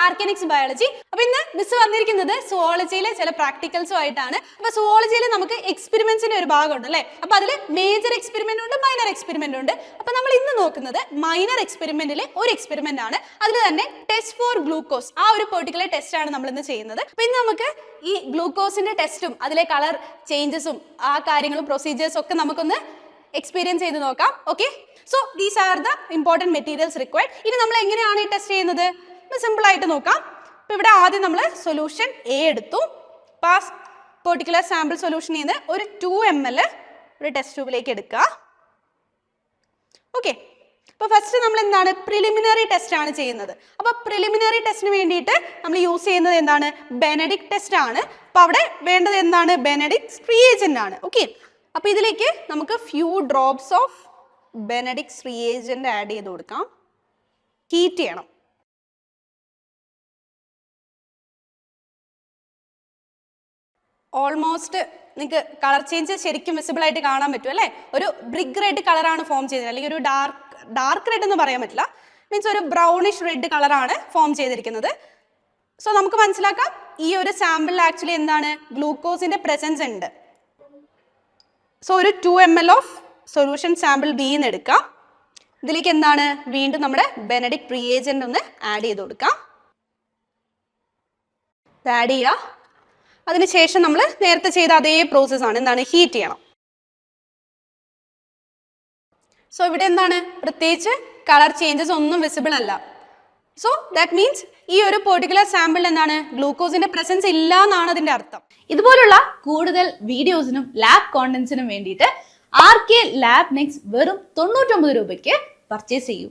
ആർക്കാനിക്സ് biology. അപ്പൊ ഇന്ന് miss വന്നിരിക്കുന്നത് സുവോളജിയിലെ ചില പ്രാക്ടിക്കൽസും ആയിട്ടാണ്. അപ്പൊ സുവോളജിയിൽ നമുക്ക് എക്സ്പെരിമെന്റ്സിന്റെ ഒരു ഭാഗമുണ്ട് അല്ലെ. അപ്പൊ അതിൽ മേജർ എക്സ്പെരിമെന്റ് ഉണ്ട്, മൈനർ എക്സ്പെരിമെന്റ് ഉണ്ട്. അപ്പൊ നമ്മൾ ഇന്ന് നോക്കുന്നത് മൈനർ എക്സ്പെരിമെന്റിലെ ഒരു എക്സ്പെരിമെന്റ് ആണ്. അതിൽ തന്നെ ടെസ്റ്റ് ഫോർ ഗ്ലൂക്കോസ്, ആ ഒരു പെർട്ടിക്കുലർ ടെസ്റ്റ് ആണ് നമ്മൾ ഇന്ന് ചെയ്യുന്നത്. അപ്പൊ ഇന്ന് നമുക്ക് ഈ ഗ്ലൂക്കോസിന്റെ ടെസ്റ്റും അതിലെ കളർ ചേഞ്ചസും ആ കാര്യങ്ങളും പ്രൊസീജിയേഴ്സും ഒക്കെ നമുക്കൊന്ന് എക്സ്പീരിയൻസ് ചെയ്ത് നോക്കാം. Okay, so these are the important materials required. ഇനി നമ്മൾ എങ്ങനെയാണ് ഈ ടെസ്റ്റ് ചെയ്യുന്നത്? സിമ്പിൾ ആയിട്ട് നോക്കാം. അപ്പോൾ ഇവിടെ ആദ്യം നമ്മൾ സൊല്യൂഷൻ എ എടുത്തു. പാസ് പെർട്ടിക്കുലർ സാമ്പിൾ സൊല്യൂഷനിൽ നിന്ന് ഒരു 2 ml ഒരു ടെസ്റ്റ് ട്യൂബിലേക്ക് എടുക്കുക. ഓക്കെ, അപ്പോൾ ഫസ്റ്റ് നമ്മൾ എന്താണ് പ്രിലിമിനറി ടെസ്റ്റ് ആണ് ചെയ്യുന്നത്. അപ്പോൾ പ്രിലിമിനറി ടെസ്റ്റിന് വേണ്ടിയിട്ട് നമ്മൾ യൂസ് ചെയ്യുന്നത് എന്താണ്? ബെനഡിക്ട് ടെസ്റ്റ് ആണ്. അപ്പോൾ അവിടെ വേണ്ടത് എന്താണ്? ബെനഡിക്ട് റിയേജന്റ് ആണ്. ഓക്കെ, അപ്പോൾ ഇതിലേക്ക് നമുക്ക് few drops of Benedict reagent add ചെയ്ത് കൊടുക്കാം. ഹീറ്റ് ചെയ്യണം. ഓൾമോസ്റ്റ് നിങ്ങൾക്ക് കളർ ചേഞ്ച് ശരിക്കും വിസിബിൾ ആയിട്ട് കാണാൻ പറ്റും അല്ലേ? ഒരു ബ്രിക്ക് റെഡ് കളറാണ് ഫോം ചെയ്തത്, അല്ലെങ്കിൽ ഒരു ഡാർക്ക് റെഡ് എന്ന് പറയാൻ പറ്റില്ല, മീൻസ് ഒരു ബ്രൗണിഷ് റെഡ് കളറാണ് ഫോം ചെയ്തിരിക്കുന്നത്. സോ നമുക്ക് മനസ്സിലാക്കാം ഈ ഒരു സാമ്പിളിൽ ആക്ച്വലി എന്താണ്? ഗ്ലൂക്കോസിന്റെ പ്രസൻസ് ഉണ്ട്. സോ ഒരു 2 ml of solution sample B എന്ന് എടുക്കാം. ഇതിലേക്ക് എന്താണ്? വീണ്ടും നമ്മുടെ ബെനഡിക്ട് റിയേജന്റ് ഒന്ന് ആഡ് ചെയ്ത് കൊടുക്കാം. ആഡ് ചെയ്യുക. അതിനുശേഷം നമ്മൾ നേരത്തെ ചെയ്ത അതേ പ്രോസസ് ആണ്, എന്താണ്? ഹീറ്റ് ചെയ്യണം. സോ ഇവിടെ എന്താണ്? പ്രത്യേകിച്ച് കളർ ചേഞ്ചസ് ഒന്നും വിസിബിൾ അല്ല. സോ ദാറ്റ് മീൻസ് ഈ ഒരു പെർട്ടിക്കുലർ സാമ്പിൾ എന്താണ്? ഗ്ലൂക്കോസിന്റെ പ്രസൻസ് ഇല്ല എന്നാണ് അതിന്റെ അർത്ഥം. ഇതുപോലുള്ള കൂടുതൽ വീഡിയോസിനും ലാബ് കോണ്ടന്റ്സിനും വേണ്ടിയിട്ട് RK Lab Next വെറും 99 രൂപയ്ക്ക് പർച്ചേസ് ചെയ്യൂ.